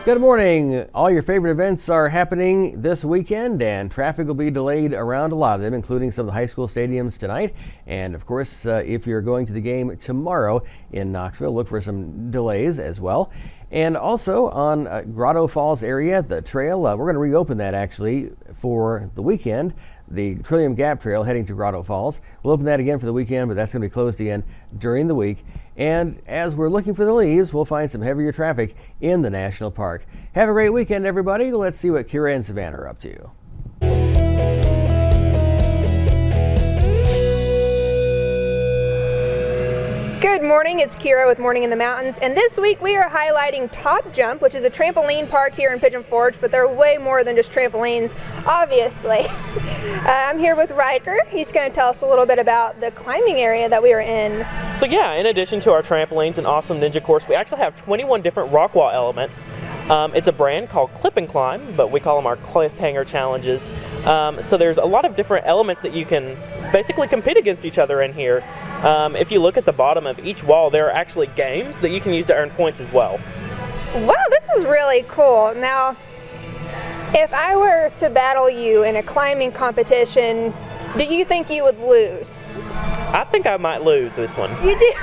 Good morning. All your favorite events are happening this weekend, and traffic will be delayed around a lot of them, including some of the high school stadiums tonight. And of course, if you're going to the game tomorrow in Knoxville, look for some delays as well. And also on Grotto Falls area, the trail, we're going to reopen that actually for the weekend. The Trillium Gap Trail heading to Grotto Falls. We'll open that again for the weekend, but that's going to be closed again during the week. And as we're looking for the leaves, we'll find some heavier traffic in the national park. Have a great weekend, everybody. Let's see what Kira and Savannah are up to. Good morning, it's Kira with Morning in the Mountains, and this week we are highlighting Top Jump, which is a trampoline park here in Pigeon Forge, but they're way more than just trampolines, obviously. I'm here with Riker. He's going to tell us a little bit about the climbing area that we are in. So yeah, in addition to our trampolines and awesome ninja course, we actually have 21 different rock wall elements. It's a brand called Clip and Climb, but we call them our cliffhanger challenges. So there's a lot of different elements that you can basically compete against each other in here. If you look at the bottom of each wall, there are actually games that you can use to earn points as well. Wow, this is really cool. Now, if I were to battle you in a climbing competition, do you think you would lose? I think I might lose this one. You do?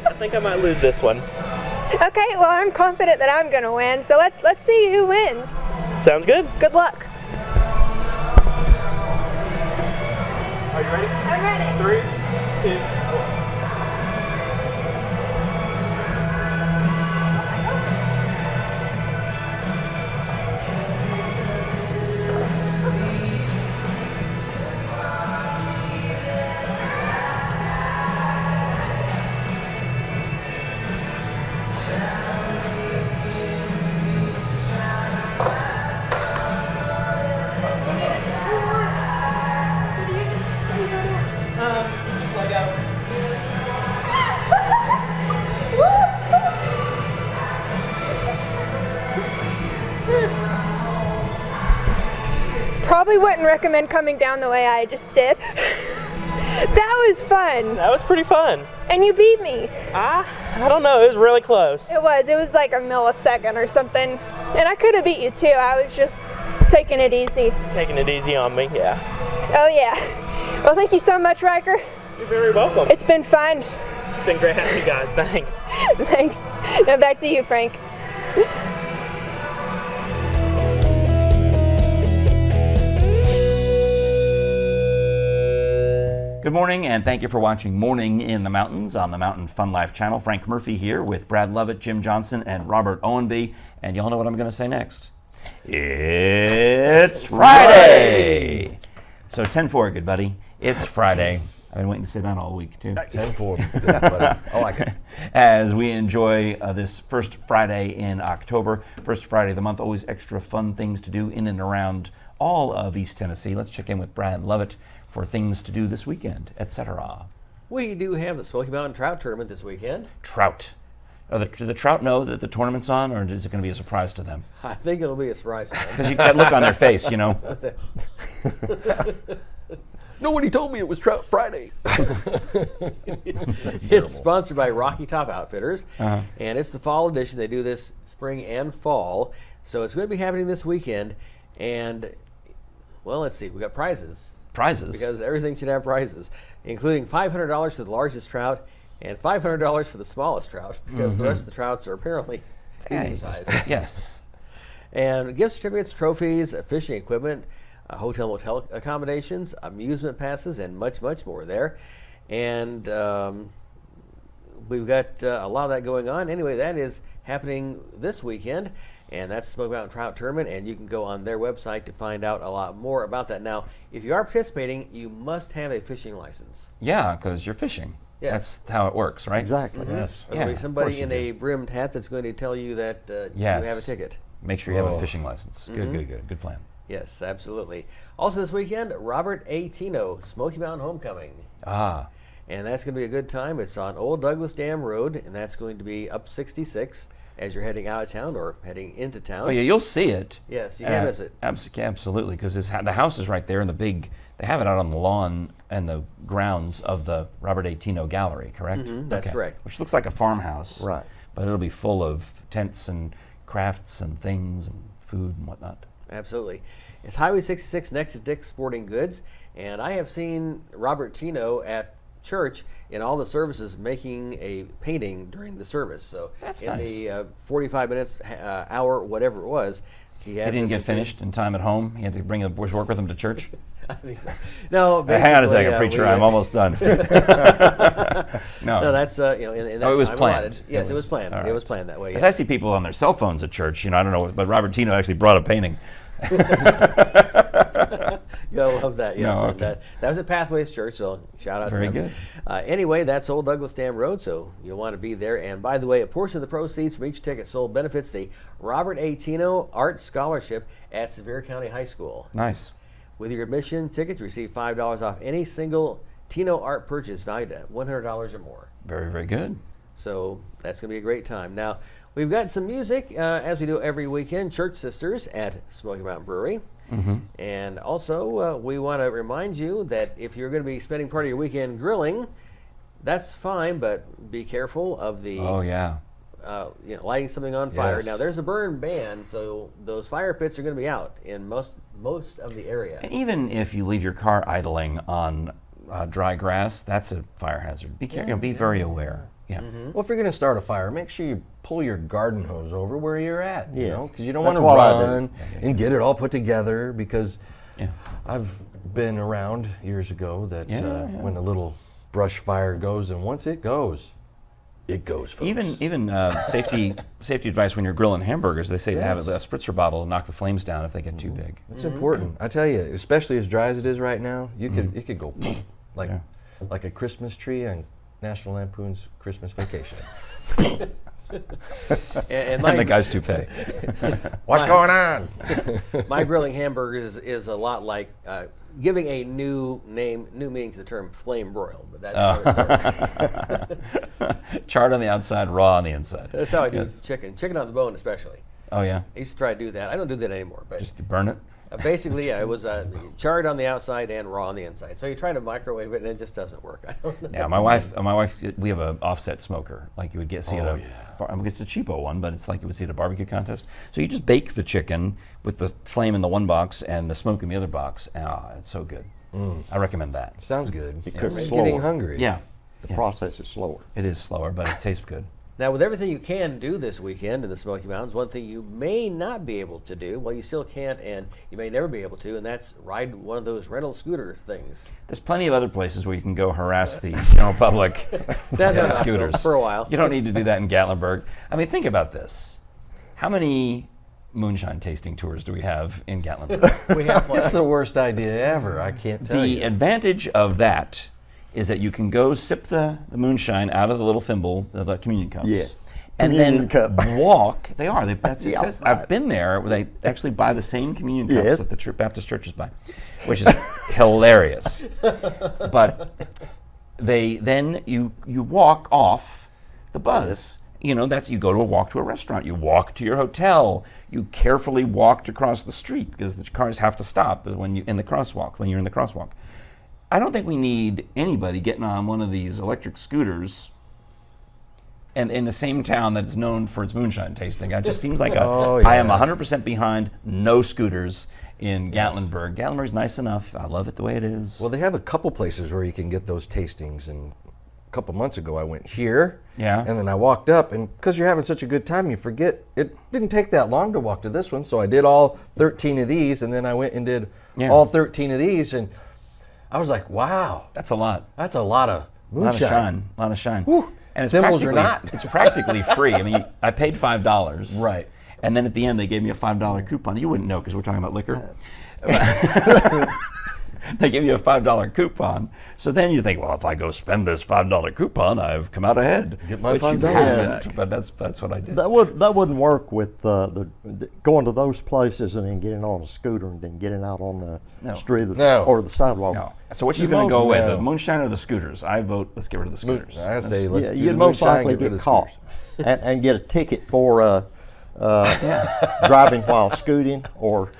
I think I might lose this one. Okay, well, I'm confident that I'm going to win, so let's see who wins. Sounds good. Good luck. Are you ready? I'm ready. 3, 2, 1. Probably wouldn't recommend coming down the way I just did. That was fun. That was pretty fun. And you beat me. I don't know, it was really close. It was like a millisecond or something. And I could have beat you too. I was just taking it easy. Taking it easy on me, yeah. Oh yeah. Well, thank you so much, Riker. You're very welcome. It's been fun. It's been great having you guys, thanks. Thanks. Now back to you, Frank. Good morning, and thank you for watching Morning in the Mountains on the Mountain Fun Life channel. Frank Murphy here with Brad Lovett, Jim Johnson, and Robert Owenby. And y'all know what I'm going to say next. It's Friday! So 10-4, good buddy. It's Friday. I've been waiting to say that all week, too. 10-4. Good, buddy. I like it. As we enjoy this first Friday in October, first Friday of the month, always extra fun things to do in and around all of East Tennessee. Let's check in with Brad Lovett for things to do this weekend, etc. We do have the Smoky Mountain Trout Tournament this weekend. Trout. Do the Trout know that the tournament's on, or is it going to be a surprise to them? I think it'll be a surprise to them. Because you got look on their face, you know. Nobody told me it was Trout Friday. It's sponsored by Rocky Top Outfitters, and it's the fall edition. They do this spring and fall, so it's going to be happening this weekend. And, well, let's see. We got prizes. Prizes? Because everything should have prizes, including $500 for the largest trout and $500 for the smallest trout, because the rest of the trouts are apparently medium-sized. Yes. And gift certificates, trophies, fishing equipment, hotel motel accommodations, amusement passes, and much, much more there. And we've got a lot of that going on. Anyway, that is happening this weekend, and that's the Smoky Mountain Trout Tournament, and you can go on their website to find out a lot more about that. Now, if you are participating, you must have a fishing license. Yeah, because you're fishing. Yeah. That's how it works, right? Exactly. Yes. There'll be Yeah, somebody in you a brimmed hat that's going to tell you that Yes. you have a ticket. Make sure you have a fishing license. Good plan. Yes, absolutely. Also this weekend, Robert A. Tino, Smoky Mountain Homecoming. Ah. And that's going to be a good time. It's on Old Douglas Dam Road, and that's going to be up 66 as you're heading out of town or heading into town. Oh, yeah, you'll see it. Yes, you can't miss it. Absolutely, because the house is right there, and they have it out on the lawn and the grounds of the Robert A. Tino Gallery, correct? That's correct. Which looks like a farmhouse. Right. But it'll be full of tents and crafts and things and food and whatnot. Absolutely. It's Highway 66 next to Dick's Sporting Goods, and I have seen Robert Tino at church in all the services making a painting during the service. So That's in nice. the 45 minutes, hour, whatever it was, he has. He didn't this get finished in time at home. He had to bring the boys work with him to church. I think so. No, Hang on a basically, second, preacher. we, I'm almost done. No, that's in that Oh, it was time planned. allotted. Yes, it was planned. all It right. was planned that way. As Yeah. I see people on their cell phones at church, I don't know, but Robert Tino actually brought a painting. You gotta love that. Yes, No, and, okay. that was at Pathways Church. So shout out Very to them. good. Anyway, that's Old Douglas Dam Road, so you'll want to be there. And by the way, a portion of the proceeds from each ticket sold benefits the Robert A. Tino Art Scholarship at Sevier County High School. Nice. With your admission ticket, you receive $5 off any single Tino art purchase valued at $100 or more. Very, very good. So that's going to be a great time. Now, we've got some music, as we do every weekend, Church Sisters at Smoky Mountain Brewery. And also, we want to remind you that if you're going to be spending part of your weekend grilling, that's fine, but be careful of the Oh, yeah. lighting something on fire. Yes. Now, there's a burn ban, so those fire pits are going to be out in most of the area. And even if you leave your car idling on dry grass, that's a fire hazard. Be careful. Be very aware. Yeah. Well, if you're going to start a fire, make sure you pull your garden hose over where you're at. You Yes. know, because you don't That's want to what I do. run and get it all put together. Because Yeah. I've been around years ago that Yeah. when a little brush fire goes, and once it goes, folks. Even safety advice when you're grilling hamburgers, they say to have Yes. a spritzer bottle to knock the flames down if they get too big. It's important. I tell you, especially as dry as it is right now, it could go like Yeah. like a Christmas tree on National Lampoon's Christmas Vacation. And And the guy's toupee. What's going on? my grilling hamburgers is a lot like giving a new meaning to the term flame broiled. But that's how it started. Charred on the outside, raw on the inside. That's how I do Yes. chicken on the bone especially. Oh, yeah. I used to try to do that. I don't do that anymore, but Just burn it. basically, yeah, it was charred on the outside and raw on the inside. So you try to microwave it, and it just doesn't work. I don't know. Yeah, my wife, we have an offset smoker, like you would see at a. I mean, it's a cheapo one, but it's like you would see at a barbecue contest. So you just bake the chicken with the flame in the one box and the smoke in the other box. Ah, it's so good. I recommend that. Sounds good. It cooks I'm slower. getting hungry. Yeah, The process is slower. it is slower, but it tastes good. Now, with everything you can do this weekend in the Smoky Mountains, one thing you may not be able to do, well, you still can't, and you may never be able to, and that's ride one of those rental scooter things. There's plenty of other places where you can go harass the general public That's with not scooters for a while. You don't need to do that in Gatlinburg. I mean, think about this. How many moonshine tasting tours do we have in Gatlinburg? We have It's one. the worst idea ever. I can't tell The you. advantage of that is that you can go sip the moonshine out of the little thimble, the communion cups. Yes. And Communion then cup. walk. They are. It Yeah, says, right. I've been there where they actually buy the same communion cups Yes. that the Baptist churches buy, which is hilarious. But then you walk off the bus. You know, you go to walk to a restaurant. You walk to your hotel. You carefully walked across the street because the cars have to stop when you're in the crosswalk. I don't think we need anybody getting on one of these electric scooters and in the same town that is known for its moonshine tasting. It just seems like I am 100% behind no scooters in Gatlinburg. Gatlinburg's nice enough. I love it the way it is. Well, they have a couple places where you can get those tastings, and a couple months ago I went here. Yeah. And then I walked up, and because you're having such a good time, you forget it didn't take that long to walk to this one. So I did all 13 of these, and then I went and did all 13 of these, and I was like, wow, That's a lot. that's a lot of moonshine. A lot of shine. Whew. And it's Thimbles are practically, not. it's practically free. I mean, I paid $5. Right. And then at the end, they gave me a $5 coupon. You wouldn't know because we're talking about liquor. They give you a $5 coupon. So then you think, well, if I go spend this $5 coupon, I've come out ahead. Get my Which you $5 haven't, back. But that's what I did. That wouldn't work with the going to those places and then getting on a scooter and then getting out on the No. street No. or the sidewalk. No. So which is going to go most away, know. the moonshine or the scooters? I vote let's get rid of the scooters. I say let's Yeah, do you'd the most moonshine, likely get rid get of caught scooters. and get a ticket for driving while scooting or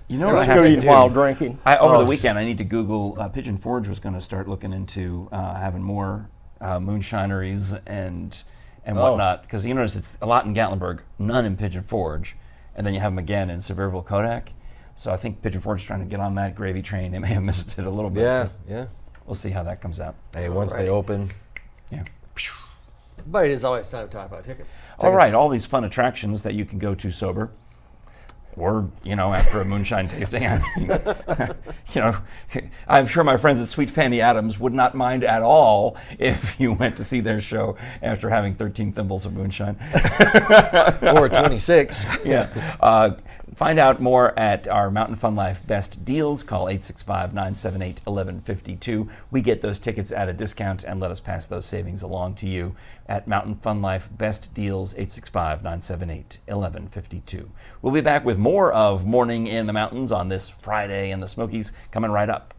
You know what I have to scooting do? while drinking. Over the Oh, weekend, I need to Google. Pigeon Forge was going to start looking into having more moonshineries and and whatnot. Because you notice it's a lot in Gatlinburg, none in Pigeon Forge, and then you have them again in Sevierville, Kodak. So I think Pigeon Forge is trying to get on that gravy train. They may have missed it a little bit. Yeah. We'll see how that comes out. Hey, once they open. Yeah. But it is always time to talk about tickets. All right, all these fun attractions that you can go to sober, or after a moonshine tasting. I'm sure my friends at Sweet Fanny Adams would not mind at all if you went to see their show after having 13 thimbles of moonshine. Or 26. Yeah. Find out more at our Mountain Fun Life Best Deals. Call 865-978-1152. We get those tickets at a discount and let us pass those savings along to you at Mountain Fun Life Best Deals, 865-978-1152. We'll be back with more of Morning in the Mountains on this Friday in the Smokies coming right up.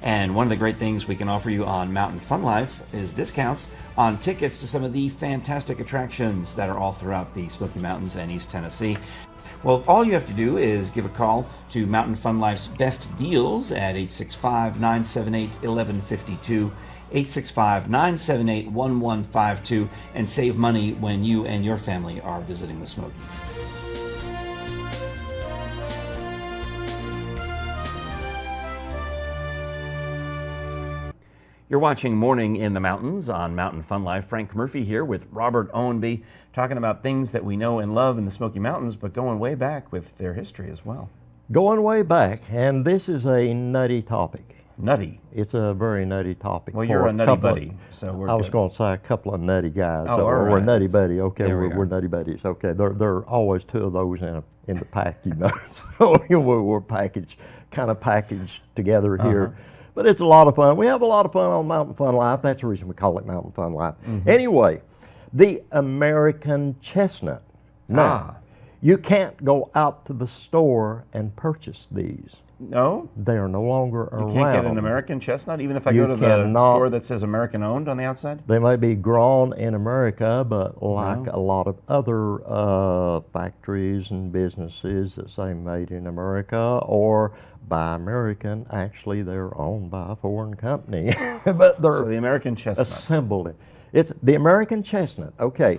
And one of the great things we can offer you on Mountain Fun Life is discounts on tickets to some of the fantastic attractions that are all throughout the Smoky Mountains and East Tennessee. Well, all you have to do is give a call to Mountain Fun Life's Best Deals at 865-978-1152, 865-978-1152, and save money when you and your family are visiting the Smokies. You're watching Morning in the Mountains on Mountain Fun Life. Frank Murphy here with Robert Owenby, talking about things that we know and love in the Smoky Mountains, but going way back with their history as well. Going way back, and this is a nutty topic. Nutty? It's a very nutty topic. Well, you're a nutty buddy, so we're I was going to say a couple of nutty guys. Oh, all right. We're nutty buddy. Okay, There we we're go. nutty buddies. Okay, there are always two of those in the pack, So we're packaged together here. But it's a lot of fun. We have a lot of fun on Mountain Fun Life. That's the reason we call it Mountain Fun Life. Anyway, the American chestnut. Now, you can't go out to the store and purchase these. No? They are no longer around. You can't get an American chestnut, even if I go to the store that says American owned on the outside? They may be grown in America, but like a lot of other factories and businesses that say made in America or by American, actually they're owned by a foreign company. But they're So the American chestnut. assembled. It's the American chestnut. Okay.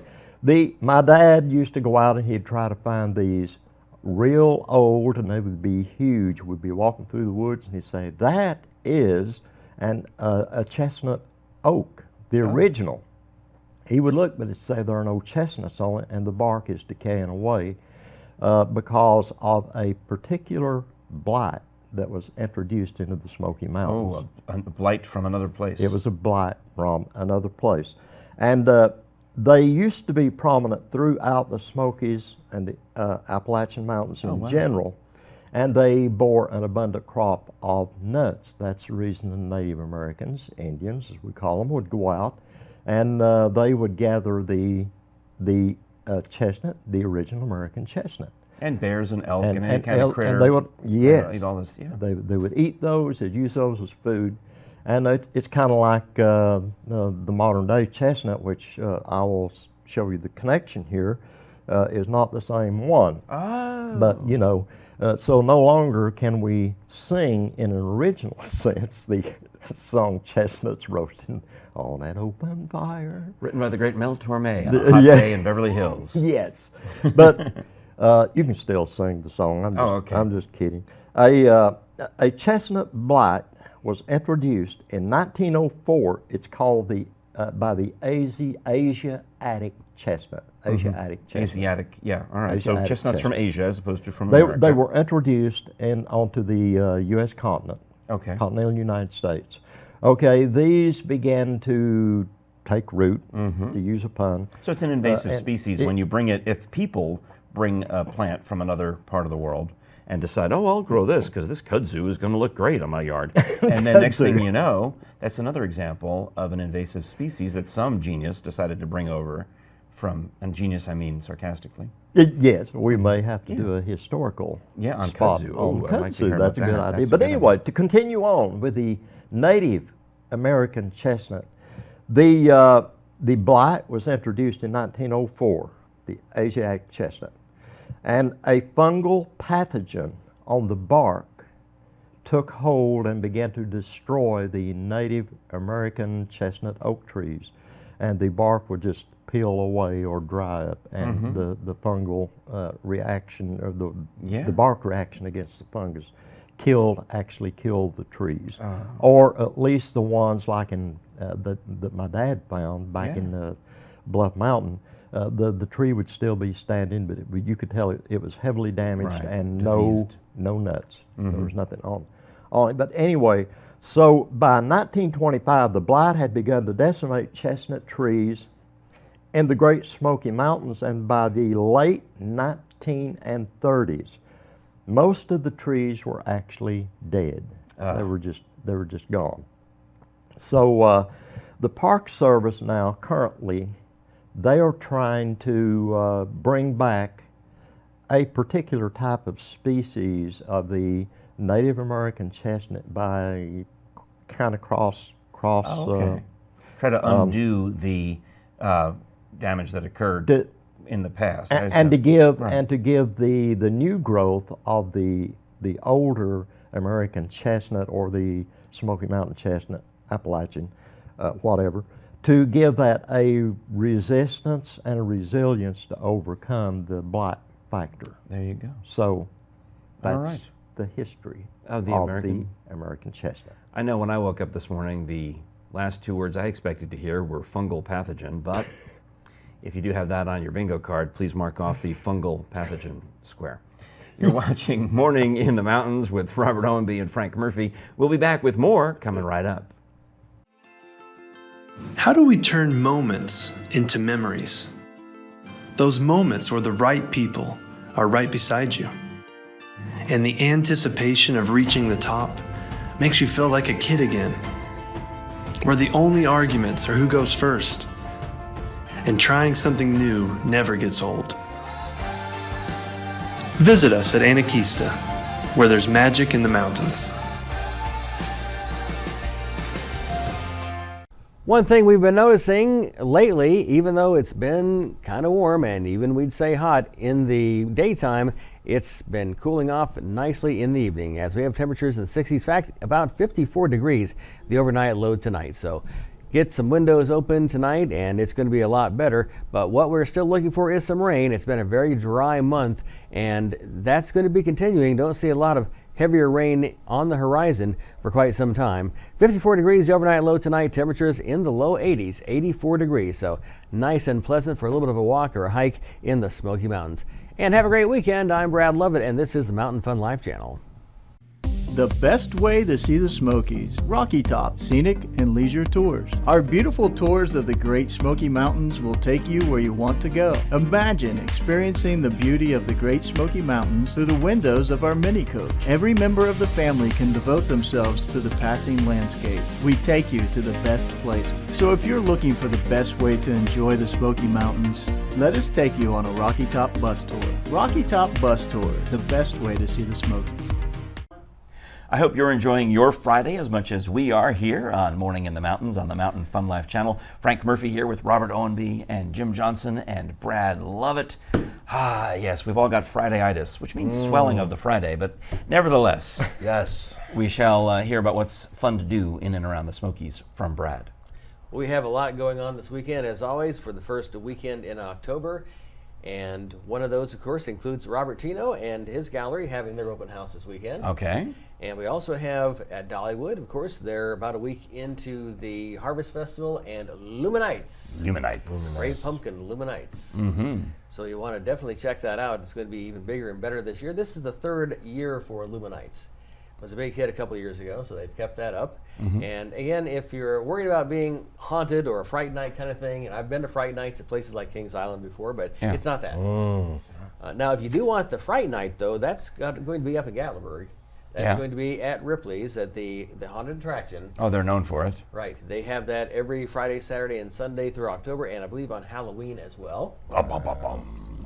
My dad used to go out and he'd try to find these real old, and they would be huge. We'd be walking through the woods and he'd say, that is a chestnut oak, the original. He would look, but it'd say there are no chestnuts on it, and the bark is decaying away because of a particular blight that was introduced into the Smoky Mountains. Oh, a blight from another place. It was a blight from another place. And they used to be prominent throughout the Smokies and the Appalachian Mountains in general, and they bore an abundant crop of nuts. That's the reason the Native Americans, Indians as we call them, would go out and they would gather the chestnut, the original American chestnut. And bears and elk and any kind of critter. And they would, eat all this, they would eat those, they'd use those as food. And it's kind of like the modern day chestnut, which I will show you the connection here, is not the same one. Oh. But, so no longer can we sing in an original sense the song Chestnuts Roasting on an Open Fire. Written by the great Mel Torme on a hot day in Beverly Hills. Yes. But you can still sing the song. I'm just kidding. A chestnut blight was introduced in 1904. It's called by the Asiatic chestnut. Asiatic chestnut. Asiatic, yeah, all right. So Asiatic chestnuts from chestnut. Asia as opposed to from America. They were introduced onto the U.S. continent, continental United States. Okay, these began to take root, to use a pun. So it's an invasive species when you bring it, if people bring a plant from another part of the world and decide, oh, I'll grow this because this kudzu is going to look great on my yard. And then next thing you know, that's another example of an invasive species that some genius decided to bring over from, and genius I mean sarcastically. Yes, we may have to do a historical on spot kudzu. on I might be kudzu. hearing That's a about good that. idea. That's But a good anyway, idea. to continue on with the Native American chestnut, the blight was introduced in 1904, the Asiatic chestnut. And a fungal pathogen on the bark took hold and began to destroy the Native American chestnut oak trees, and the bark would just peel away or dry up, and the fungal reaction, or the bark reaction against the fungus actually killed the trees, or at least the ones like in that my dad found back in Bluff Mountain. The tree would still be standing, but you could tell it was heavily damaged and no nuts. There was nothing on it. But anyway, so by 1925, the blight had begun to decimate chestnut trees in the Great Smoky Mountains, and by the late 1930s, most of the trees were actually dead. They were just gone. So the Park Service now currently, they are trying to bring back a particular type of species of the Native American chestnut by kind of cross. Try to undo the damage that occurred in the past, and to give the new growth of the older American chestnut, or the Smoky Mountain chestnut, Appalachian, whatever, to give that a resistance and a resilience to overcome the blight factor. There you go. So that's all right. The history of the American chestnut. I know when I woke up this morning, the last two words I expected to hear were fungal pathogen, but if you do have that on your bingo card, please mark off the fungal pathogen square. You're watching Morning in the Mountains with Robert Owenby and Frank Murphy. We'll be back with more coming right up. How do we turn moments into memories? Those moments where the right people are right beside you, and the anticipation of reaching the top makes you feel like a kid again, where the only arguments are who goes first, and trying something new never gets old. Visit us at Kista, where there's magic in the mountains. One thing we've been noticing lately, even though it's been kind of warm and even we'd say hot in the daytime, it's been cooling off nicely in the evening as we have temperatures in the 60s. In fact, about 54 degrees the overnight low tonight. So get some windows open tonight and it's going to be a lot better. But what we're still looking for is some rain. It's been a very dry month and that's going to be continuing. Don't see a lot of heavier rain on the horizon for quite some time. 54 degrees the overnight low tonight, temperatures in the low 80s, 84 degrees. So nice and pleasant for a little bit of a walk or a hike in the Smoky Mountains. And have a great weekend. I'm Brad Lovett and this is the Mountain Fun Life Channel. The best way to see the Smokies, Rocky Top, Scenic and Leisure Tours. Our beautiful tours of the Great Smoky Mountains will take you where you want to go. Imagine experiencing the beauty of the Great Smoky Mountains through the windows of our mini coach. Every member of the family can devote themselves to the passing landscape. We take you to the best places. So if you're looking for the best way to enjoy the Smoky Mountains, let us take you on a Rocky Top bus tour. Rocky Top Bus Tour, the best way to see the Smokies. I hope you're enjoying your Friday as much as we are here on Morning in the Mountains on the Mountain Fun Life Channel. Frank Murphy here with Robert Owenby and Jim Johnson and Brad Lovett. Yes, we've all got Friday-itis, which means swelling of the Friday, but nevertheless, Yes. we shall hear about what's fun to do in and around the Smokies from Brad. We have a lot going on this weekend, as always, for the first weekend in October. And one of those, of course, includes Robert Tino and his gallery having their open house this weekend. Okay. And we also have at Dollywood, of course, they're about a week into the Harvest Festival and Luminites. Great Pumpkin Luminites. Mm-hmm. So you want to definitely check that out. It's going to be even bigger and better this year. This is the third year for Luminites. It was a big hit a couple of years ago, so they've kept that up. Mm-hmm. And again, if you're worried about being haunted or a Fright Night kind of thing, and I've been to Fright Nights at places like Kings Island before, but it's not that. Now, if you do want the Fright Night, though, that's going to be up in Gatlinburg. That's going to be at Ripley's at the haunted attraction. Oh, they're known for it. Right. They have that every Friday, Saturday, and Sunday through October, and I believe on Halloween as well.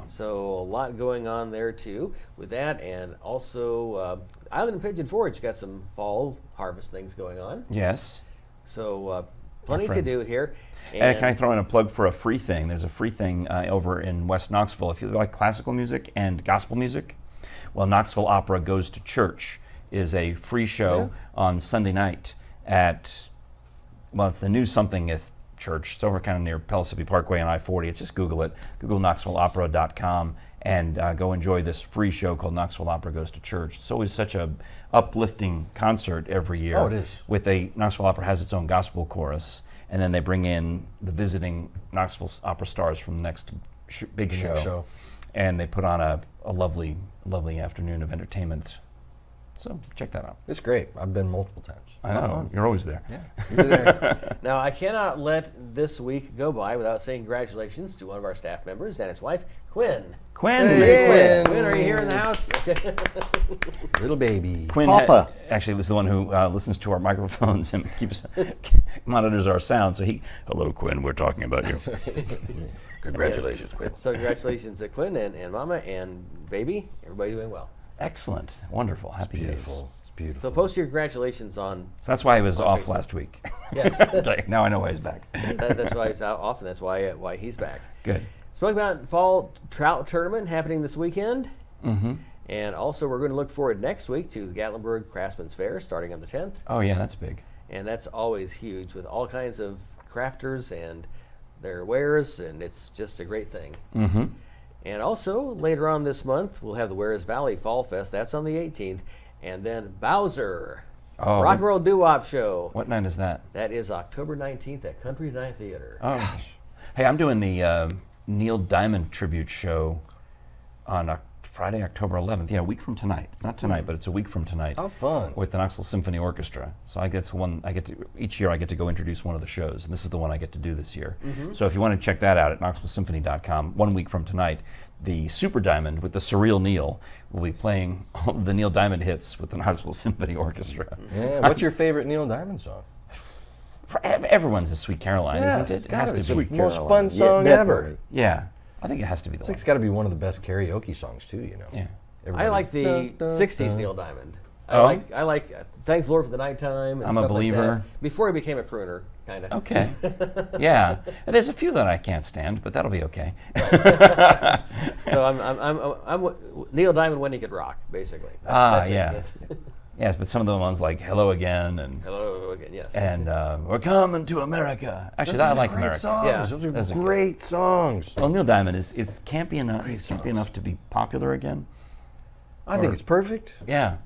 So a lot going on there too with that, and also Island and Pigeon Forge got some fall harvest things going on. Yes. So plenty to do here. And can I throw in a plug for a free thing? There's a free thing over in West Knoxville. If you like classical music and gospel music, Well, Knoxville Opera Goes to Church is a free show on Sunday night at, well, it's the new something at church. It's over kind of near Pellissippi Parkway and I-40. It's just Google it. Google KnoxvilleOpera.com and go enjoy this free show called Knoxville Opera Goes to Church. It's always such a uplifting concert every year. Oh, it is. With Knoxville Opera has its own gospel chorus, and then they bring in the visiting Knoxville Opera stars from the next big show. And they put on a lovely afternoon of entertainment. So check that out. It's great. I've been multiple times. I know. You're always there. Yeah, you're there. Now, I cannot let this week go by without saying congratulations to one of our staff members and his wife, Quinn. Quinn. Hey, Quinn, are you here in the house? Little baby. Quinn Papa. Actually, this is the one who listens to our microphones and monitors our sound. So hello, Quinn, we're talking about you. Congratulations, Quinn. So congratulations to Quinn and Mama and baby. Everybody doing well. Excellent. Wonderful. Happy days. It's beautiful. So post your congratulations on. So that's why he was off last week. Yes. Now I know why he's back. That's why he's out off, and that's why he's back. Good. Smoky Mountain Fall Trout Tournament happening this weekend. Mm-hmm. And also we're going to look forward next week to the Gatlinburg Craftsman's Fair starting on the 10th. Oh, yeah, that's big. And that's always huge with all kinds of crafters and their wares, and it's just a great thing. Mm-hmm. And also later on this month, we'll have the Wares Valley Fall Fest. That's on the 18th. And then Bowser, Rock and Roll Doo-Wop Show. What night is that? That is October 19th at Country Night Theater. Oh, gosh. Hey, I'm doing the Neil Diamond tribute show on Friday, October 11th. Yeah, a week from tonight. It's not tonight, but it's a week from tonight. How fun. With the Knoxville Symphony Orchestra. So each year I get to go introduce one of the shows, and this is the one I get to do this year. Mm-hmm. So if you want to check that out at knoxvillesymphony.com, 1 week from tonight, the Super Diamond with the Surreal Neil will be playing all the Neil Diamond hits with the Knoxville Symphony Orchestra. Yeah. What's your favorite Neil Diamond song? Everyone's a Sweet Caroline, isn't it? It has to be. Most fun song ever. Yeah, I think it has to be the one. It's got to be one of the best karaoke songs too. You know. Yeah. I like the Dun, dun, 60s dun. Neil Diamond. Oh? I like Thank the Lord for the Nighttime. And I'm a stuff Believer. Like that. Before he became a crooner, kind of. Okay. Yeah. And there's a few that I can't stand, but that'll be okay. So I'm Neil Diamond when he could rock, basically. Yeah. Yes, but some of the ones like Hello Again and Hello Again, yes. And We're Coming to America. Actually, I like America. Songs. Yeah. Those are great songs. Well, Neil Diamond is can't be enough to be popular again. I think it's perfect. Yeah.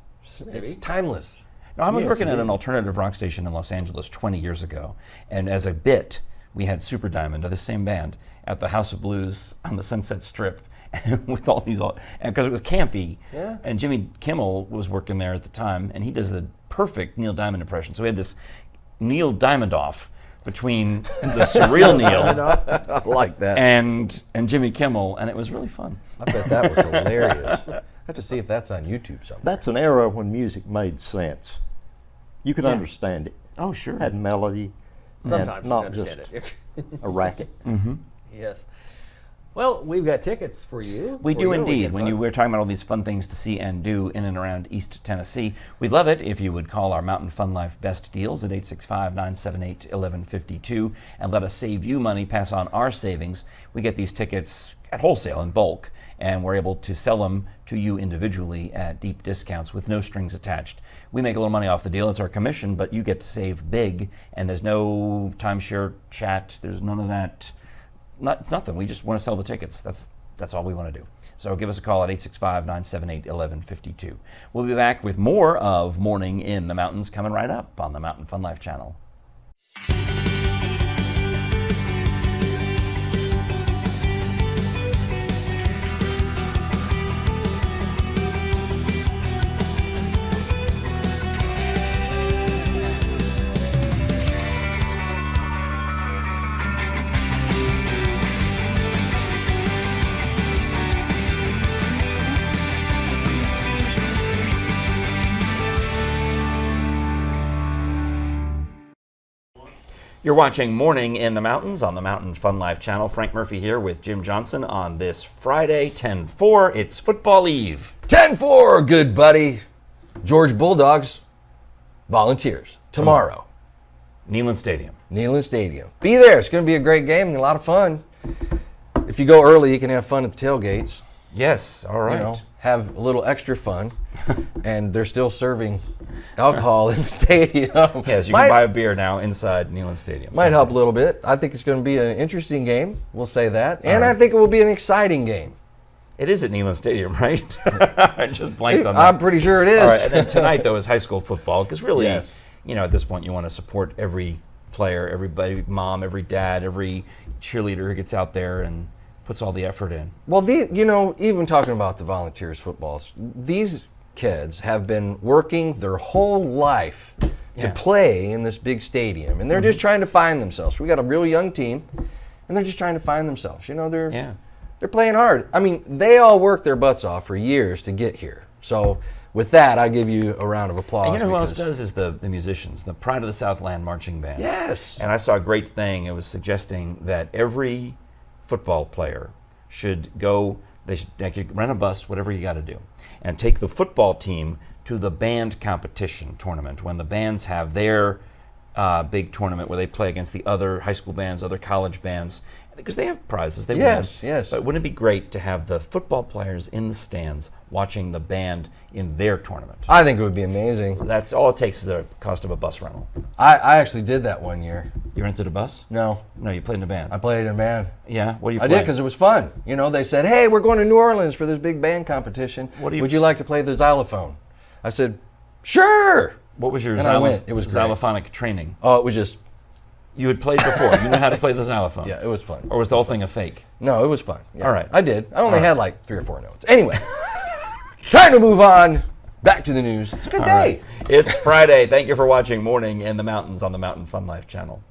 It's timeless. No, I was Yes, working it at an is. alternative rock station in Los Angeles 20 years ago, and as a bit, we had Super Diamond, the same band, at the House of Blues on the Sunset Strip, with all these, and because it was campy, Yeah. and Jimmy Kimmel was working there at the time, and he does the perfect Neil Diamond impression. So we had this Neil Diamond off between the surreal Neil I like that. and Jimmy Kimmel, and it was really fun. I bet that was hilarious. I have to see if that's on YouTube somewhere. That's an era when music made sense. You could understand it. Oh, sure. Had melody. Sometimes and you not can understand just it. a racket. Yes. Well, we've got tickets for you. We for do your indeed. weekend When fun. we're talking about all these fun things to see and do in and around East Tennessee, we'd love it if you would call our Mountain Fun Life Best Deals at 865-978-1152 and let us save you money, pass on our savings. We get these tickets at wholesale in bulk, and we're able to sell them to you individually at deep discounts with no strings attached. We make a little money off the deal. It's our commission, but you get to save big, and there's no timeshare chat. There's none of that. It's nothing. We just want to sell the tickets. That's all we want to do. So give us a call at 865-978-1152. We'll be back with more of Morning in the Mountains coming right up on the Mountain Fun Life channel. You're watching Morning in the Mountains on the Mountain Fun Life channel. Frank Murphy here with Jim Johnson on this Friday, 10/4. It's football eve. 10-4, good buddy. George Bulldogs volunteers tomorrow. Neyland Stadium. Neyland Stadium. Be there. It's going to be a great game and a lot of fun. If you go early, you can have fun at the tailgates. Yes, all right. You know, have a little extra fun, and they're still serving alcohol in the stadium. Yes, you can buy a beer now inside Neyland Stadium. Might help a little bit. I think it's going to be an interesting game. We'll say that. And I think it will be an exciting game. It is at Neyland Stadium, right? I just blanked on that. I'm pretty sure it is. All right, and then tonight, though, is high school football, because really, Yes. at this point, you want to support every player, everybody, mom, every dad, every cheerleader who gets out there and puts all the effort in. Well, even talking about the Volunteers footballs, these kids have been working their whole life to play in this big stadium, and they're just trying to find themselves. We got a real young team, and they're just trying to find themselves. They're playing hard. I mean, they all worked their butts off for years to get here. So with that, I give you a round of applause. And you know who else does is the musicians, the Pride of the Southland Marching Band. Yes. And I saw a great thing. It was suggesting that every football player should go, they could rent a bus, whatever you got to do, and take the football team to the band competition tournament when the bands have their big tournament where they play against the other high school bands, other college bands, because they have prizes. They win. Yes. But wouldn't it be great to have the football players in the stands watching the band in their tournament? I think it would be amazing. That's all it takes is the cost of a bus rental. I actually did that one year. You rented a bus? No, You played in a band. I played in a band. Yeah? What do you I play? did because it was fun. They said, hey, we're going to New Orleans for this big band competition. Would you like to play the xylophone? I said, sure. What was your And I went. It was great. xylophonic training? Oh, it was just, You had played before. You knew how to play the xylophone. yeah, it was fun. Or was the whole thing a fake? No, it was fun. Yeah. All right. I did. I only had like 3 or 4 notes. Anyway, time to move on. Back to the news. It's a good All day. right. It's Friday. Thank you for watching Morning in the Mountains on the Mountain Fun Life channel.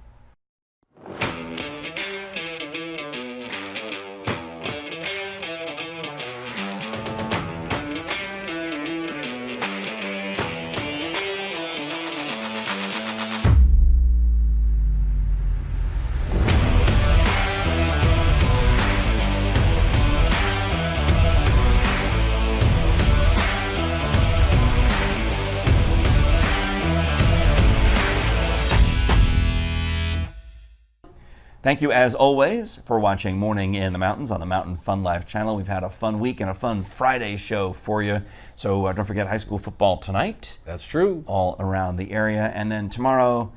Thank you, as always, for watching Morning in the Mountains on the Mountain Fun Life channel. We've had a fun week and a fun Friday show for you. So don't forget high school football tonight. That's true. All around the area. And then tomorrow,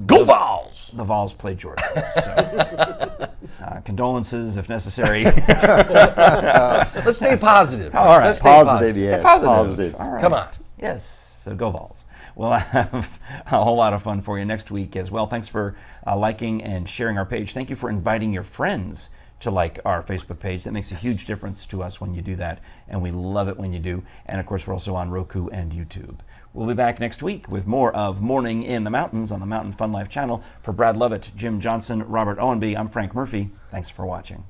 Go Vols! the Vols play Georgia. So condolences if necessary. Let's stay positive. All right. Let's stay Positive, yes. Positive. All right. Come on. Yes, so go Vols. We'll have a whole lot of fun for you next week as well. Thanks for liking and sharing our page. Thank you for inviting your friends to like our Facebook page. That makes a huge difference to us when you do that, and we love it when you do. And of course, we're also on Roku and YouTube. We'll be back next week with more of Morning in the Mountains on the Mountain Fun Life channel. For Brad Lovett, Jim Johnson, Robert Owenby, I'm Frank Murphy. Thanks for watching.